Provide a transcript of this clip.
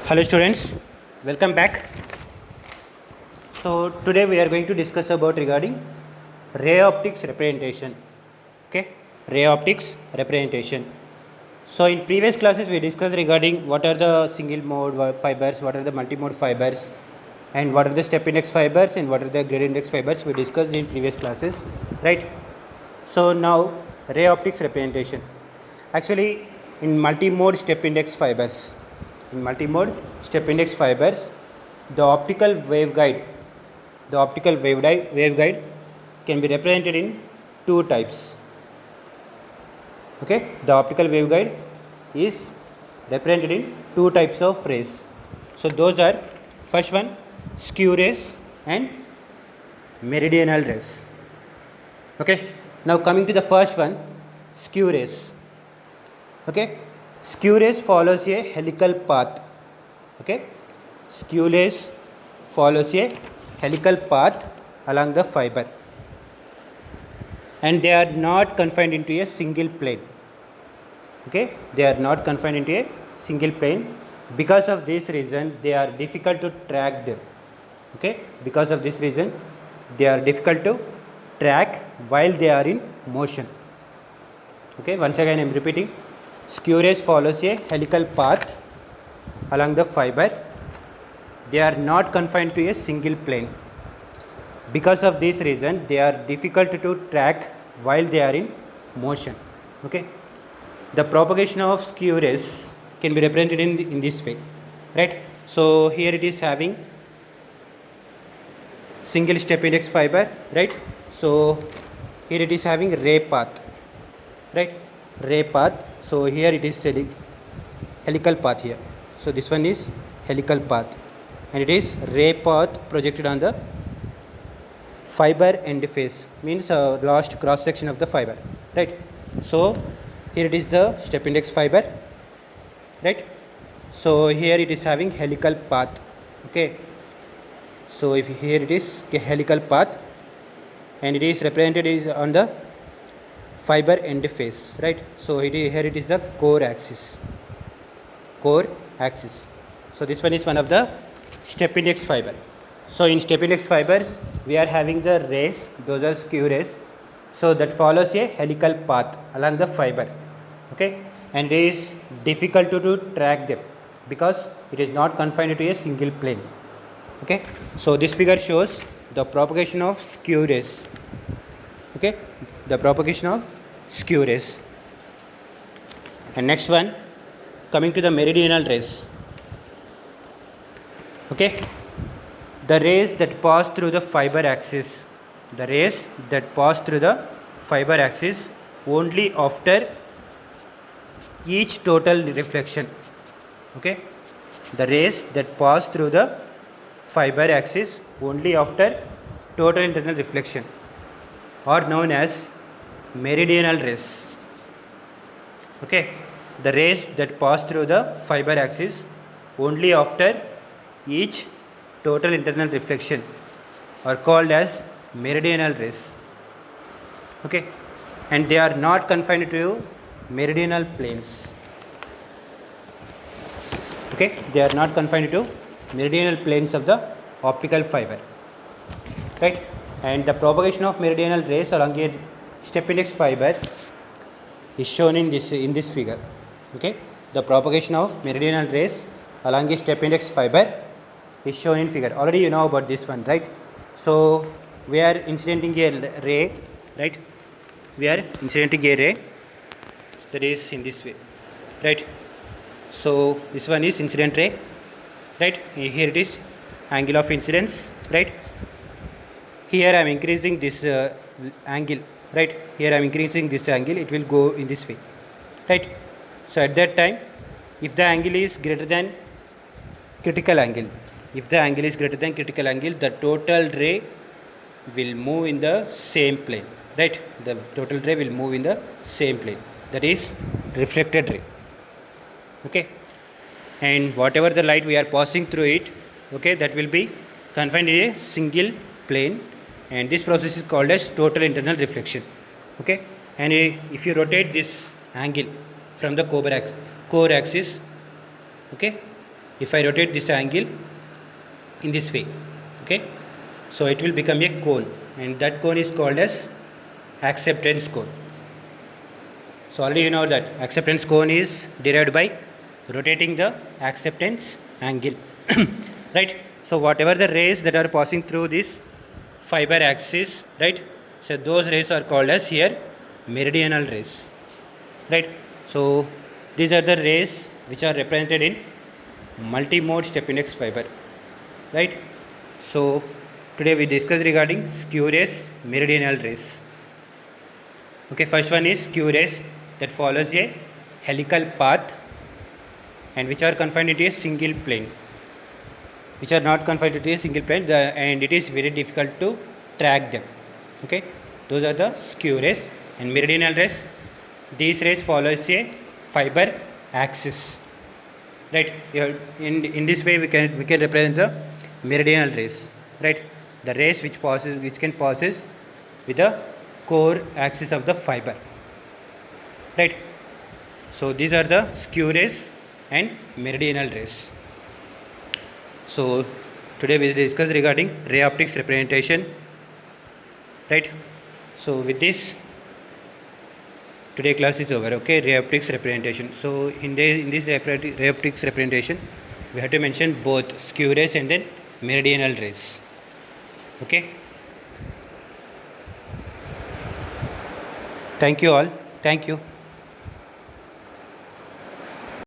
Hello students, welcome back. So today we are going to discuss about regarding ray optics representation. Okay, ray optics representation. So in previous classes we discussed regarding what are the single mode fibers, what are the multi-mode fibers, and what are the step index fibers and what are the gradient index fibers we discussed in previous classes, right? So now ray optics representation. Actually in multi-mode step index fibers, the optical waveguide can be represented in two types. Okay, the optical waveguide is represented in two types of rays. So those are, first one, skew rays and meridional rays. Okay, now coming to the first one, skew rays. Okay, skew rays follows a helical path. Okay, skew rays follows a helical path along the fiber, and they are not confined into a single plane. Okay, they are not confined into a single plane. Because of this reason they are difficult to track them. Okay, because of this reason they are difficult to track while they are in motion. Okay, once again I am repeating, skew rays follows a helical path along the fiber. They are not confined to a single plane. Because of this reason they are difficult to track while they are in motion. Okay, the propagation of skew rays can be represented in this way, right? So here it is having single step index fiber, right? So here it is having ray path, right? Ray path. So here it is helical path here. So this one is helical path, and it is ray path projected on the fiber end face, means last cross section of the fiber, right? So here it is the step index fiber, right? So here it is having helical path. Okay, so if here it is helical path, and it is represented is on the fiber end face, right? So here it is the core axis. So this one is one of the step index fiber. So in step index fibers we are having the rays, those are skew rays, so that follows a helical path along the fiber. Okay, and it is difficult to track them because it is not confined to a single plane. Okay, so this figure shows the propagation of skew rays. Okay, the propagation of skew rays. And next one, coming to the meridional rays. Okay, the rays that pass through the fiber axis, only after each total reflection. Okay, the rays that pass through the fiber axis only after total internal reflection are known as meridional rays. Okay, the rays that pass through the fiber axis only after each total internal reflection are called as meridional rays. Okay, and they are not confined to meridional planes. Okay, they are not confined to meridional planes of the optical fiber, right? And the propagation of meridional rays along a step index fiber is shown in this figure. Okay, the propagation of meridional rays along a step index fiber is shown in figure. Already you know about this one, right? So we are incidenting a ray, right? We are incidenting a ray that is in this way, right? So this one is incident ray, right? Here it is angle of incidence, right? Here I am increasing this angle, right? Here I am increasing this angle, it will go in this way, right? So at that time, if the angle is greater than critical angle, the total ray will move in the same plane, right? The total ray will move in the same plane, that is reflected ray. Okay, and whatever the light we are passing through it, okay, that will be confined in a single plane, and this process is called as total internal reflection. Okay, and if you rotate this angle from the core axis, okay, if I rotate this angle in this way. Okay, so it will become a cone, and that cone is called as acceptance cone. So already you know that acceptance cone is derived by rotating the acceptance angle. Right, so whatever the rays that are passing through this fiber axis, right, so those rays are called as here meridional rays. Right, so these are the rays which are represented in multi-mode step index fiber. Right, so today we discussed regarding skew rays, meridional rays. Okay, first one is skew rays that follows a helical path and which are confined to a single plane, which are not confined to a single plane, and it is very difficult to track them. Okay, those are the skew rays. And meridional rays, these rays follows a fiber axis. Right, in this way we can represent the meridional rays. Right, the rays which can passes with the core axis of the fiber. Right, so these are the skew rays and meridional rays. So today we discuss regarding ray optics representation. Right, so with this today class is over. Okay, ray optics representation. So in this ray optics representation we have to mention both skew rays and then meridional rays. Okay, thank you all. Thank you.